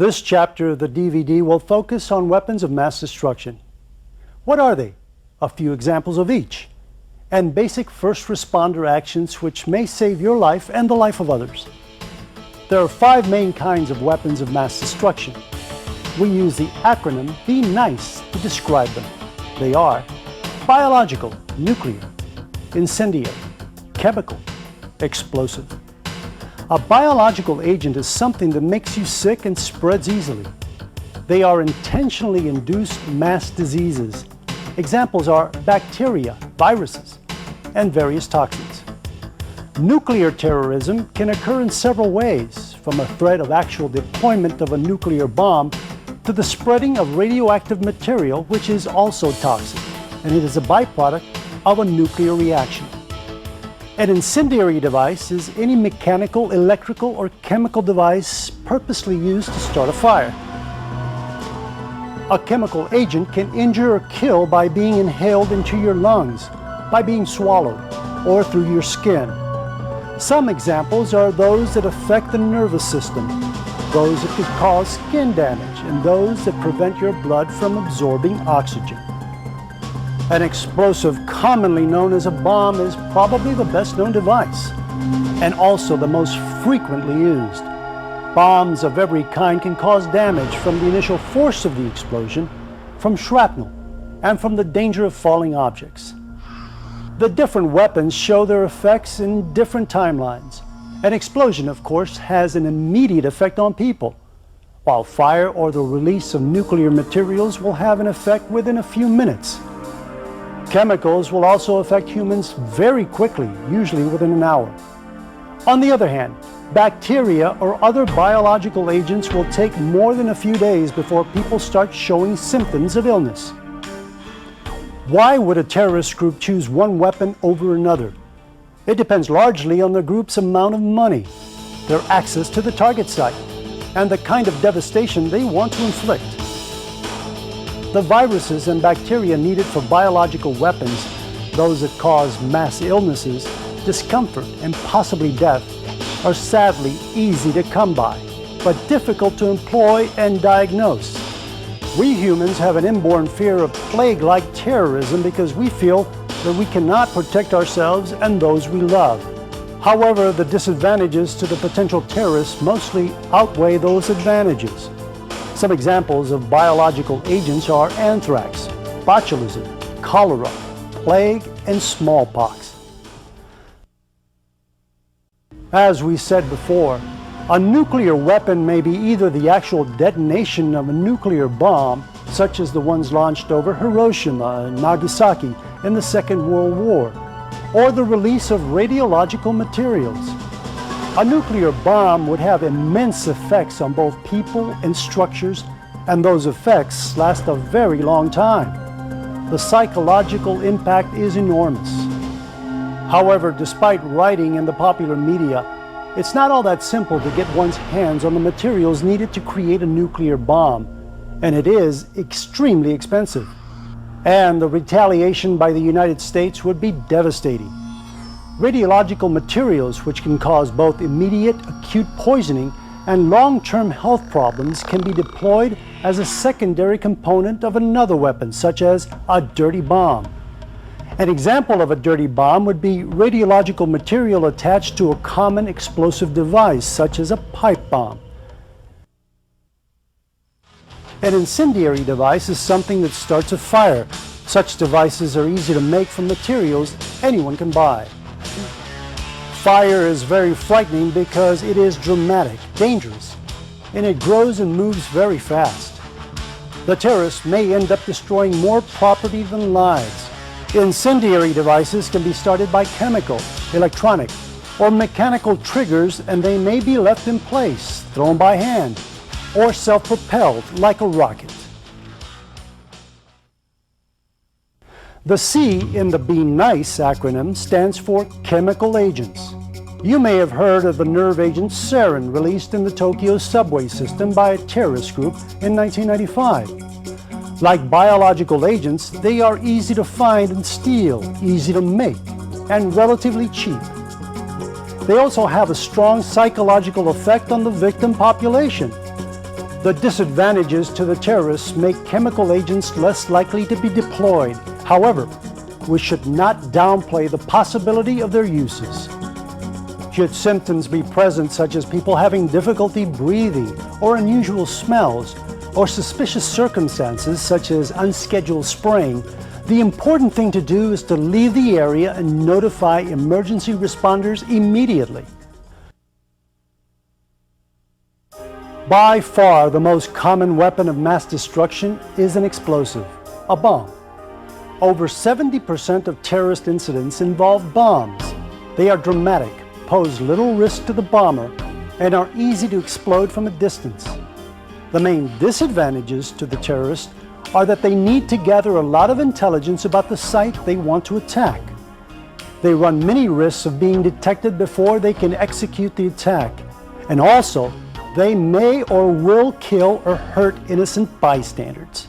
This chapter of the DVD will focus on weapons of mass destruction. What are they? A few examples of each, and basic first responder actions which may save your life and the life of others. There are 5 main kinds of weapons of mass destruction. We use the acronym BSIS to describe them. They are biological, nuclear, incendiary, chemical, explosive. A biological agent is something that makes you sick and spreads easily. They are intentionally induced mass diseases. Examples are bacteria, viruses, and various toxins. Nuclear terrorism can occur in several ways, from a threat of actual deployment of a nuclear bomb to the spreading of radioactive material, which is also toxic, and it is a byproduct of a nuclear reaction. An incendiary device is any mechanical, electrical, or chemical device purposely used to start a fire. A chemical agent can injure or kill by being inhaled into your lungs, by being swallowed, or through your skin. Some examples are those that affect the nervous system, those that could cause skin damage, and those that prevent your blood from absorbing oxygen. An explosive, commonly known as a bomb, is probably the best known device, and also the most frequently used. Bombs of every kind can cause damage from the initial force of the explosion, from shrapnel, and from the danger of falling objects. The different weapons show their effects in different timelines. An explosion, of course, has an immediate effect on people, while fire or the release of nuclear materials will have an effect within a few minutes. Chemicals will also affect humans very quickly, usually within an hour. On the other hand, bacteria or other biological agents will take more than a few days before people start showing symptoms of illness. Why would a terrorist group choose one weapon over another? It depends largely on the group's amount of money, their access to the target site, and the kind of devastation they want to inflict. The viruses and bacteria needed for biological weapons, those that cause mass illnesses, discomfort, and possibly death, are sadly easy to come by, but difficult to employ and diagnose. We humans have an inborn fear of plague-like terrorism because we feel that we cannot protect ourselves and those we love. However, the disadvantages to the potential terrorists mostly outweigh those advantages. Some examples of biological agents are anthrax, botulism, cholera, plague, and smallpox. As we said before, a nuclear weapon may be either the actual detonation of a nuclear bomb, such as the ones launched over Hiroshima and Nagasaki in the Second World War, or the release of radiological materials. A nuclear bomb would have immense effects on both people and structures, and those effects last a very long time. The psychological impact is enormous. However, despite writing in the popular media, it's not all that simple to get one's hands on the materials needed to create a nuclear bomb, and it is extremely expensive. And the retaliation by the United States would be devastating. Radiological materials, which can cause both immediate acute poisoning and long-term health problems, can be deployed as a secondary component of another weapon, such as a dirty bomb. An example of a dirty bomb would be radiological material attached to a common explosive device, such as a pipe bomb. An incendiary device is something that starts a fire. Such devices are easy to make from materials anyone can buy. Fire is very frightening because it is dramatic, dangerous, and it grows and moves very fast. The terrorists may end up destroying more property than lives. Incendiary devices can be started by chemical, electronic, or mechanical triggers, and they may be left in place, thrown by hand, or self-propelled like a rocket. The C in the BSIS acronym stands for chemical agents. You may have heard of the nerve agent sarin released in the Tokyo subway system by a terrorist group in 1995. Like biological agents, they are easy to find and steal, easy to make, and relatively cheap. They also have a strong psychological effect on the victim population. The disadvantages to the terrorists make chemical agents less likely to be deployed. However, we should not downplay the possibility of their uses. Should symptoms be present, such as people having difficulty breathing, or unusual smells, or suspicious circumstances such as unscheduled spraying, the important thing to do is to leave the area and notify emergency responders immediately. By far, the most common weapon of mass destruction is an explosive, a bomb. Over 70% of terrorist incidents involve bombs. They are dramatic, pose little risk to the bomber, and are easy to explode from a distance. The main disadvantages to the terrorists are that they need to gather a lot of intelligence about the site they want to attack. They run many risks of being detected before they can execute the attack, and also they may or will kill or hurt innocent bystanders.